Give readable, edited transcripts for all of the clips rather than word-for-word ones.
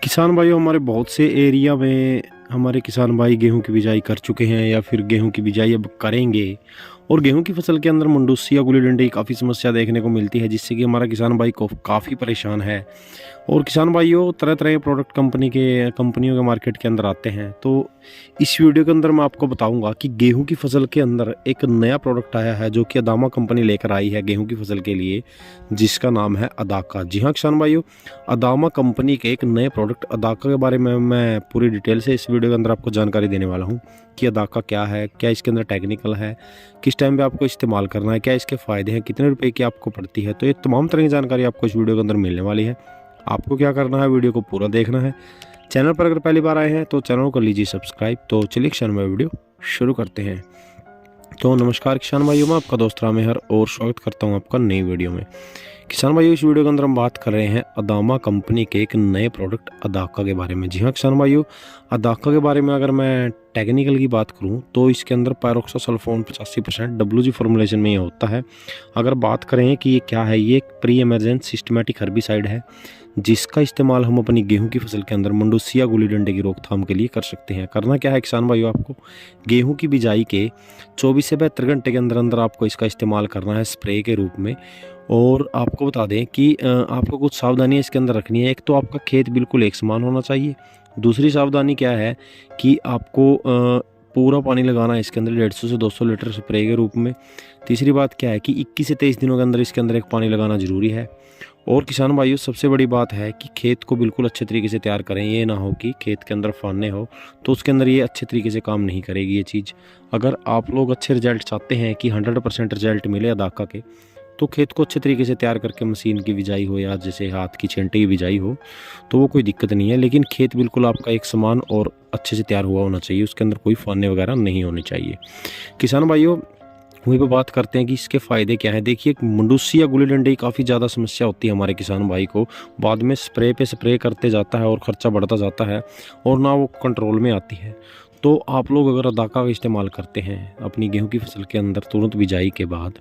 किसान भाइयों, हमारे बहुत से एरिया में हमारे किसान भाई गेहूं की बिजाई कर चुके हैं या फिर गेहूं की बिजाई अब करेंगे। और गेहूं की फसल के अंदर मुंडूसी या गुली डंडे की काफ़ी समस्या देखने को मिलती है, जिससे कि हमारा किसान भाई को काफ़ी परेशान है। और किसान भाइयों, तरह तरह के प्रोडक्ट कंपनियों के मार्केट के अंदर आते हैं। तो इस वीडियो के अंदर मैं आपको बताऊंगा कि गेहूं की फसल के अंदर एक नया प्रोडक्ट आया है जो कि अदामा कंपनी लेकर आई है गेहूं की फसल के लिए, जिसका नाम है अदाका। जी हाँ किसान भाइयों, अदामा कंपनी के एक नए प्रोडक्ट अदाका के बारे में मैं पूरी डिटेल से इस वीडियो के अंदर आपको जानकारी देने वाला हूँ कि अदाका क्या है, क्या इसके अंदर टेक्निकल है, किस टाइम पे आपको इस्तेमाल करना है, क्या इसके फ़ायदे हैं, कितने रुपए की आपको पड़ती है। तो ये तमाम तरह की जानकारी आपको इस वीडियो के अंदर मिलने वाली है। आपको क्या करना है, वीडियो को पूरा देखना है। चैनल पर अगर पहली बार आए हैं तो चैनल को कर लीजिए सब्सक्राइब। तो चलिए किसान भाई, वीडियो शुरू करते हैं। तो नमस्कार किसान भाइयों, मैं आपका दोस्त रामेहर और स्वागत करता हूं आपका नई वीडियो में। किसान भाइयों, इस वीडियो के अंदर हम बात कर रहे हैं अदामा कंपनी के एक नए प्रोडक्ट अदाका के बारे में। जी हाँ किसान भाइयों, अदाका के बारे में अगर मैं टेक्निकल की बात करूं तो इसके अंदर पायरोक्सासल्फोन 85% WG फॉर्मुलेशन में ये होता है। अगर बात करें कि ये क्या है, ये एक प्री एमरजेंट सिस्टमेटिक हर्बिसाइड है जिसका इस्तेमाल हम अपनी गेहूं की फसल के अंदर मुंडूसिया गुली डंडे की रोकथाम के लिए कर सकते हैं। करना क्या है किसान भाइयों, आपको गेहूं की बिजाई के 24 से 72 घंटे के अंदर अंदर आपको इसका इस्तेमाल करना है स्प्रे के रूप में। और आपको बता दें कि आपको कुछ सावधानियां इसके अंदर रखनी है। एक तो आपका खेत बिल्कुल एक समान होना चाहिए। दूसरी सावधानी क्या है कि आपको पूरा पानी लगाना है इसके अंदर 150 से 200 लीटर स्प्रे के रूप में। तीसरी बात क्या है कि 21 से 23 दिनों के अंदर इसके अंदर एक पानी लगाना ज़रूरी है। और किसान भाइयों, सबसे बड़ी बात है कि खेत को बिल्कुल अच्छे तरीके से तैयार करें। ये ना हो कि खेत के अंदर फाने हो तो उसके अंदर ये अच्छे तरीके से काम नहीं करेगी ये चीज़। अगर आप लोग अच्छे रिजल्ट चाहते हैं कि 100% रिजल्ट मिले अदाका के, तो खेत को अच्छे तरीके से तैयार करके मशीन की बिजाई हो या जैसे हाथ की छेंटे की बिजाई हो तो वो कोई दिक्कत नहीं है। लेकिन खेत बिल्कुल आपका एक समान और अच्छे से तैयार हुआ होना चाहिए, उसके अंदर कोई फाने वगैरह नहीं होने चाहिए। किसान भाइयों, वहीं पे बात करते हैं कि इसके फ़ायदे क्या हैं। देखिए, मुंडूसी या गुली डंडे की काफ़ी ज़्यादा समस्या होती है हमारे किसान भाई को। बाद में स्प्रे पे स्प्रे करते जाता है और ख़र्चा बढ़ता जाता है और ना वो कंट्रोल में आती है। तो आप लोग अगर अदाका का इस्तेमाल करते हैं अपनी गेहूं की फसल के अंदर तुरंत बिजाई के बाद,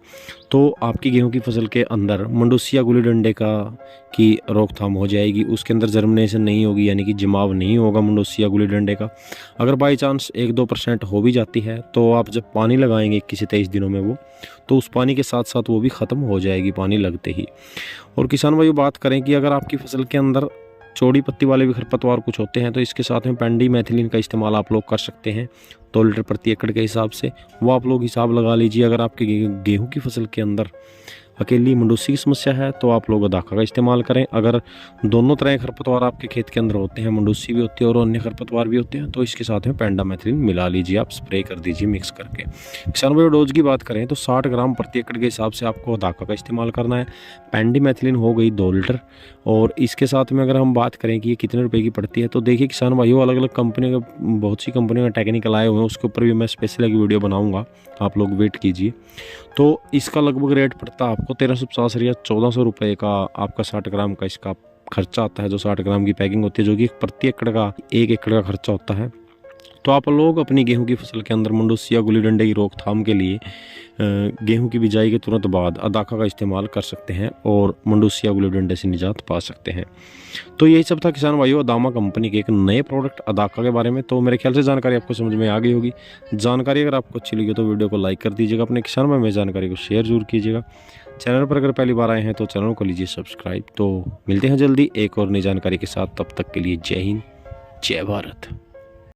तो आपकी गेहूं की फसल के अंदर मुंडूसी या गुली डंडे की रोकथाम हो जाएगी। उसके अंदर जर्मिनेशन नहीं होगी, यानी कि जमाव नहीं होगा मुंडूसी या गुली डंडे का। अगर बाई चांस 1-2% हो भी जाती है तो आप जब पानी लगाएंगे 21 से 23 दिनों में वो, तो उस पानी के साथ साथ वो भी ख़त्म हो जाएगी पानी लगते ही। और किसान भाई, बात करें कि अगर आपकी फसल के अंदर चौड़ी पत्ती वाले भी खरपतवार कुछ होते हैं तो इसके साथ में पेंडी मैथिलीन का इस्तेमाल आप लोग कर सकते हैं 2 लीटर प्रति एकड़ के हिसाब से। वो आप लोग हिसाब लगा लीजिए। अगर आपके गेहूं की फसल के अंदर अकेली मुंडूसी की समस्या है तो आप लोग अदाका का इस्तेमाल करें। अगर दोनों तरह के खरपतवार आपके खेत के अंदर होते हैं, मुंडूसी भी होती है और अन्य खरपतवार भी होते हैं, तो इसके साथ में पेंडा मैथिलीन मिला लीजिए, आप स्प्रे कर दीजिए मिक्स करके। किसान भाई, डोज की बात करें तो 60 ग्राम प्रति एकड़ के हिसाब से आपको अदाका का इस्तेमाल करना है। पेंडी मैथिलीन हो गई 2 लीटर। और इसके साथ में अगर हम बात करें कि ये कितने रुपए की पड़ती है, तो देखिए किसान भाइयों, अलग अलग कंपनियों के बहुत सी कंपनियों का टेक्निकल आए हुए हैं, उसके ऊपर भी मैं स्पेशल एक वीडियो बनाऊंगा, आप लोग वेट कीजिए। तो इसका लगभग रेट पड़ता है आपको 1350 या 1400 रुपये का। आपका 60 ग्राम का इसका खर्चा आता है, जो 60 ग्राम की पैकिंग होती है, जो कि प्रति एकड़ का 1 एकड़ का खर्चा होता है। तो आप लोग अपनी गेहूं की फसल के अंदर मुंडूसी या गुली डंडे की रोकथाम के लिए गेहूं की बिजाई के तुरंत बाद अदाका का इस्तेमाल कर सकते हैं और मुंडूसी या गुली डंडे से निजात पा सकते हैं। तो यही सब था किसान भाइयों, अदामा कंपनी के एक नए प्रोडक्ट अदाका के बारे में। तो मेरे ख्याल से जानकारी आपको समझ में आ गई होगी। जानकारी अगर आपको अच्छी लगी तो वीडियो को लाइक कर दीजिएगा, अपने किसान भाई में जानकारी को शेयर जरूर कीजिएगा। चैनल पर अगर पहली बार आए हैं तो चैनल को लीजिए सब्सक्राइब। तो मिलते हैं जल्दी एक और नई जानकारी के साथ, तब तक के लिए जय हिंद, जय भारत।